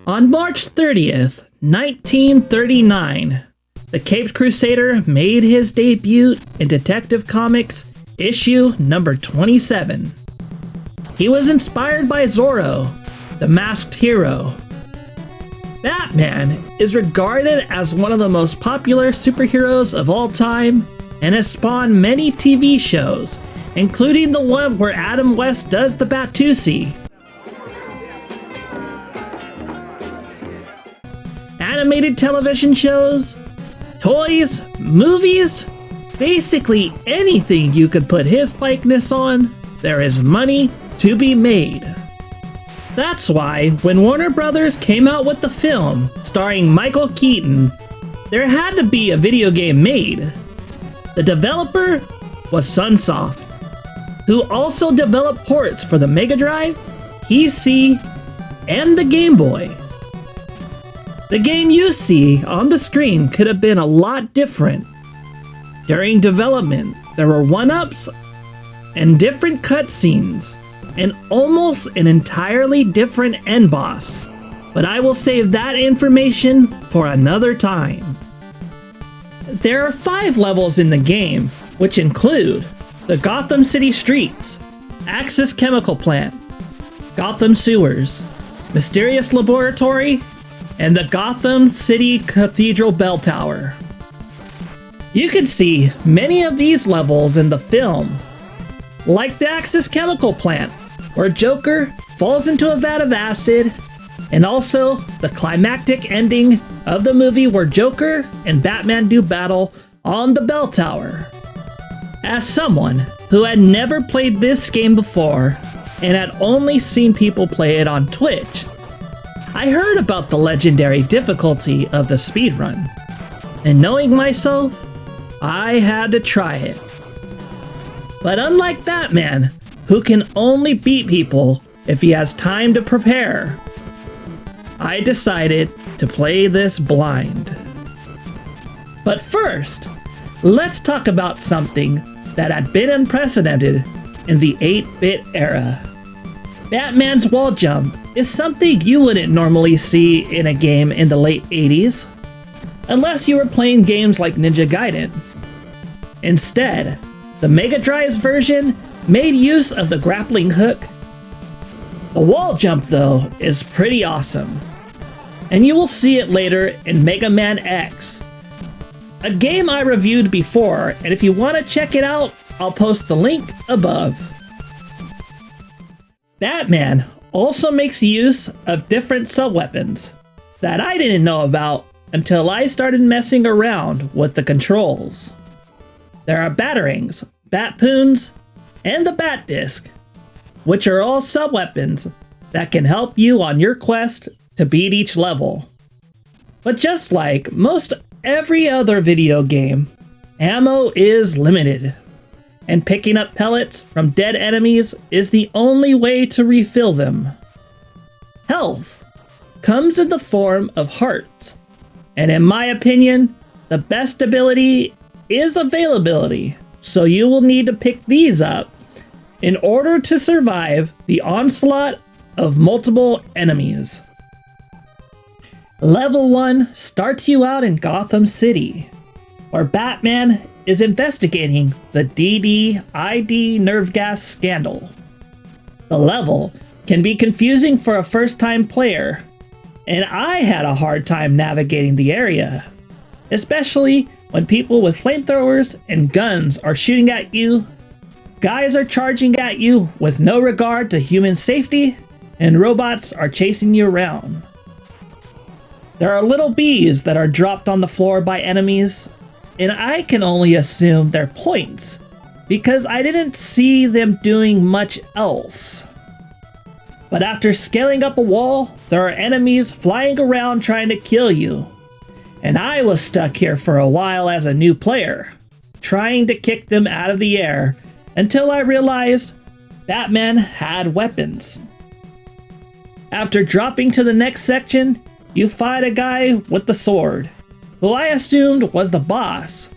On March 30th, 1939, the Caped Crusader made his debut in Detective Comics issue number 27. He was inspired by Zorro, the masked hero. Batman is regarded as one of the most popular superheroes of all time and has spawned many TV shows, including the one where Adam West does the Batusi. Animated television shows, toys, movies, basically anything you could put his likeness on, there is money to be made. That's why when Warner Brothers came out with the film starring Michael Keaton, there had to be a video game made. The developer was Sunsoft, who also developed ports for the Mega Drive, PC, and the Game Boy. The game you see on the screen could have been a lot different. During development, there were one-ups and different cutscenes, and almost an entirely different end boss, but I will save that information for another time. There are 5 levels in the game, which include the Gotham City streets, Axis Chemical Plant, Gotham Sewers, Mysterious Laboratory, and the Gotham City Cathedral Bell Tower. You can see many of these levels in the film, like the Axis Chemical Plant, where Joker falls into a vat of acid, and also the climactic ending of the movie where Joker and Batman do battle on the bell tower. As someone who had never played this game before and had only seen people play it on Twitch, I heard about the legendary difficulty of the speedrun, and knowing myself, I had to try it. But unlike Batman, who can only beat people if he has time to prepare, I decided to play this blind. But first, let's talk about something that had been unprecedented in the 8-bit era. Batman's wall jump is something you wouldn't normally see in a game in the late 80s, unless you were playing games like Ninja Gaiden. Instead, the Mega Drive's version made use of the grappling hook. The wall jump, though, is pretty awesome, and you will see it later in Mega Man X, a game I reviewed before, and if you want to check it out, I'll post the link above. Batman also makes use of different sub-weapons that I didn't know about until I started messing around with the controls. There are batarangs, batpoons, and the bat disc, which are all sub-weapons that can help you on your quest to beat each level. But just like most every other video game, ammo is limited, and picking up pellets from dead enemies is the only way to refill them. Health comes in the form of hearts, and in my opinion, the best ability is availability, so you will need to pick these up in order to survive the onslaught of multiple enemies. Level 1 starts you out in Gotham City, where Batman is investigating the DD-ID nerve gas scandal. The level can be confusing for a first-time player, and I had a hard time navigating the area, especially when people with flamethrowers and guns are shooting at you, guys are charging at you with no regard to human safety, and robots are chasing you around. There are little bees that are dropped on the floor by enemies, and I can only assume they're points, because I didn't see them doing much else. But after scaling up a wall, there are enemies flying around trying to kill you, and I was stuck here for a while as a new player, trying to kick them out of the air until I realized Batman had weapons. After dropping to the next section, you fight a guy with the sword, who I assumed was the boss,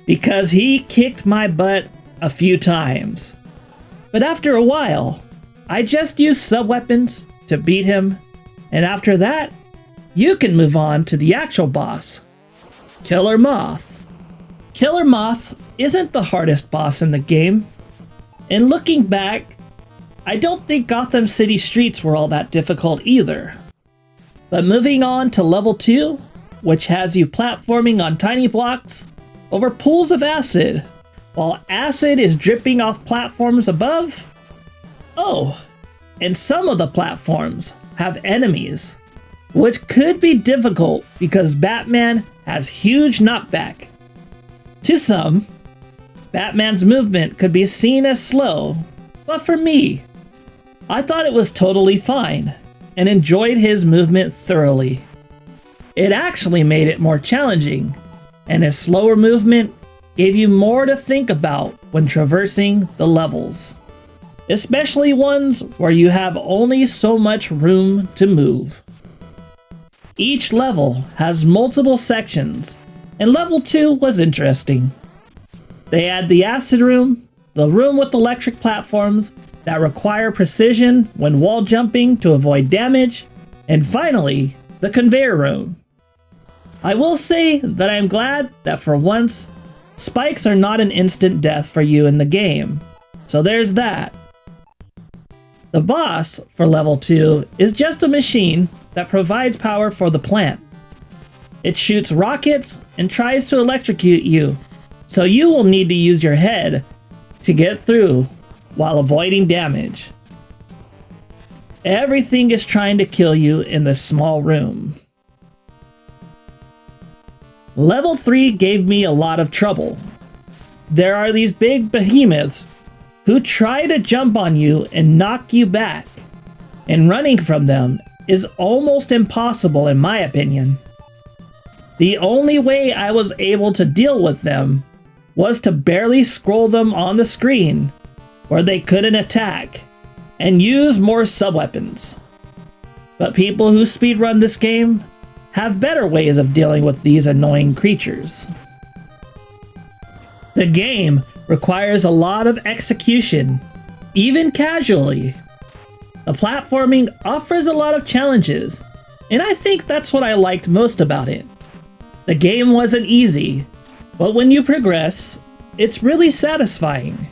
because he kicked my butt a few times. But after a while, I just used sub-weapons to beat him, and after that, you can move on to the actual boss, Killer Moth. Killer Moth isn't the hardest boss in the game, and looking back, I don't think Gotham City streets were all that difficult either. But moving on to level 2, which has you platforming on tiny blocks over pools of acid, while acid is dripping off platforms above. Oh, and some of the platforms have enemies, which could be difficult because Batman has huge knockback. To some, Batman's movement could be seen as slow, but for me, I thought it was totally fine and enjoyed his movement thoroughly. It actually made it more challenging, and his slower movement gave you more to think about when traversing the levels, especially ones where you have only so much room to move. Each level has multiple sections, and level 2 was interesting. They had the acid room, the room with electric platforms that require precision when wall jumping to avoid damage, and finally, the conveyor room. I will say that I am glad that for once, spikes are not an instant death for you in the game, so there's that. The boss for level 2 is just a machine that provides power for the plant. It shoots rockets and tries to electrocute you, so you will need to use your head to get through while avoiding damage. Everything is trying to kill you in this small room. Level 3 gave me a lot of trouble. There are these big behemoths who try to jump on you and knock you back, and running from them is almost impossible in my opinion. The only way I was able to deal with them was to barely scroll them on the screen where they couldn't attack, and use more sub-weapons. But people who speedrun this game have better ways of dealing with these annoying creatures. The game requires a lot of execution, even casually. The platforming offers a lot of challenges, and I think that's what I liked most about it. The game wasn't easy, but when you progress, it's really satisfying.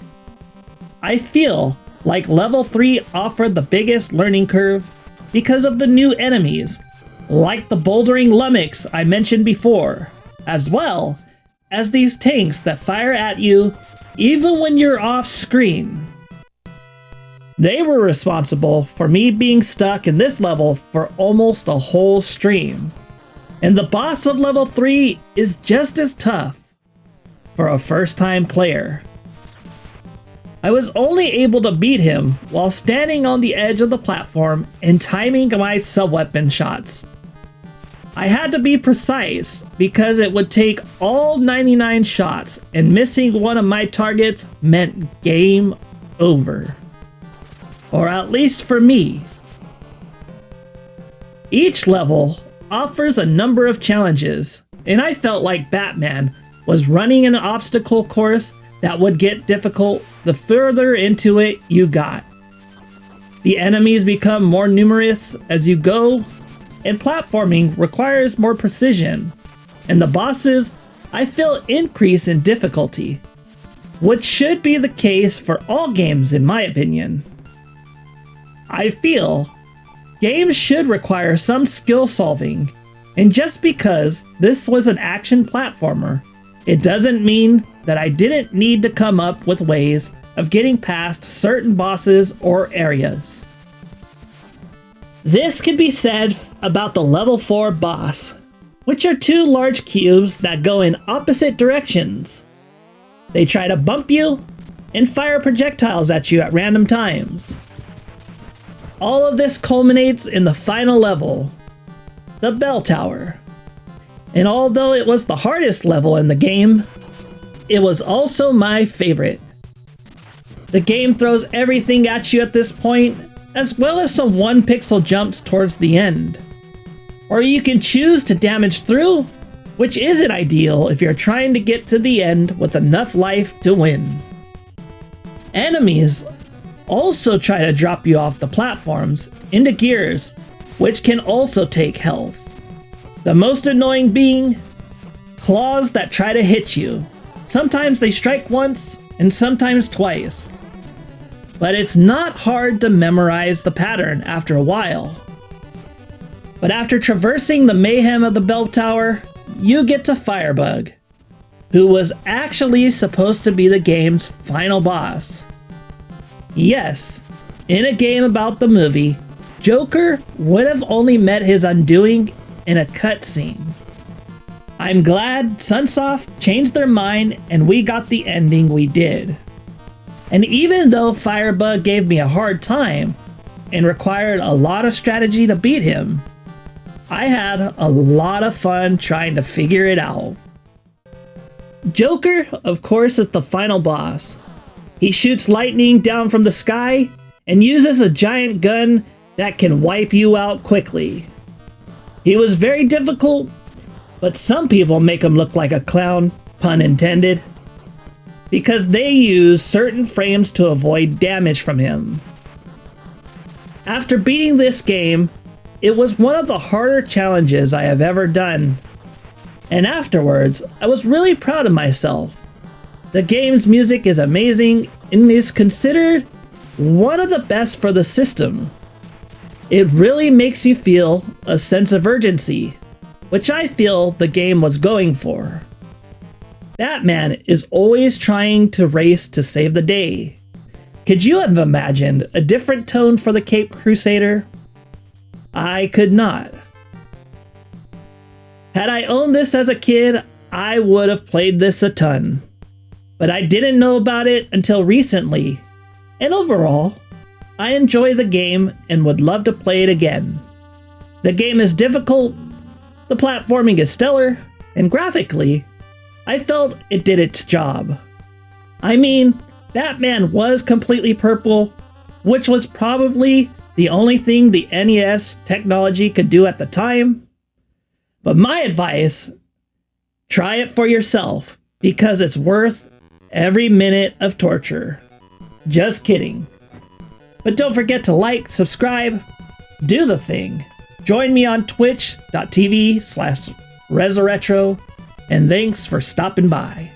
I feel like level 3 offered the biggest learning curve because of the new enemies, like the bouldering lummox I mentioned before, as well as these tanks that fire at you even when you're off screen. They were responsible for me being stuck in this level for almost a whole stream, and the boss of level 3 is just as tough for a first-time player. I was only able to beat him while standing on the edge of the platform and timing my sub-weapon shots. I had to be precise because it would take all 99 shots, and missing one of my targets meant game over. Or at least for me. Each level offers a number of challenges, and I felt like Batman was running an obstacle course that would get difficult the further into it you got. The enemies become more numerous as you go, and platforming requires more precision, and the bosses, I feel, increase in difficulty, which should be the case for all games in my opinion. I feel games should require some skill solving, and just because this was an action platformer, it doesn't mean that I didn't need to come up with ways of getting past certain bosses or areas. This can be said about the level 4 boss, which are two large cubes that go in opposite directions. They try to bump you and fire projectiles at you at random times. All of this culminates in the final level, the Bell Tower. And although it was the hardest level in the game, it was also my favorite. The game throws everything at you at this point, as well as some 1-pixel jumps towards the end. Or you can choose to damage through, which isn't ideal if you're trying to get to the end with enough life to win. Enemies also try to drop you off the platforms into gears, which can also take health. The most annoying being claws that try to hit you. Sometimes they strike once and sometimes twice. But it's not hard to memorize the pattern after a while. But after traversing the mayhem of the bell tower, you get to Firebug, who was actually supposed to be the game's final boss. Yes, in a game about the movie, Joker would have only met his undoing in a cutscene. I'm glad Sunsoft changed their mind and we got the ending we did. And even though Firebug gave me a hard time and required a lot of strategy to beat him, I had a lot of fun trying to figure it out. Joker, of course, is the final boss. He shoots lightning down from the sky and uses a giant gun that can wipe you out quickly. He was very difficult, but some people make him look like a clown, pun intended, because they use certain frames to avoid damage from him. After beating this game, it was one of the harder challenges I have ever done, and afterwards, I was really proud of myself. The game's music is amazing and is considered one of the best for the system. It really makes you feel a sense of urgency, which I feel the game was going for. Batman is always trying to race to save the day. Could you have imagined a different tone for the Caped Crusader? I could not. Had I owned this as a kid, I would have played this a ton. But I didn't know about it until recently, and overall, I enjoy the game and would love to play it again. The game is difficult, the platforming is stellar, and graphically, I felt it did its job. I mean, Batman was completely purple, which was probably the only thing the NES technology could do at the time. But my advice, try it for yourself, because it's worth every minute of torture. Just kidding. But don't forget to like, subscribe, do the thing. Join me on twitch.tv/Resurretro, and thanks for stopping by.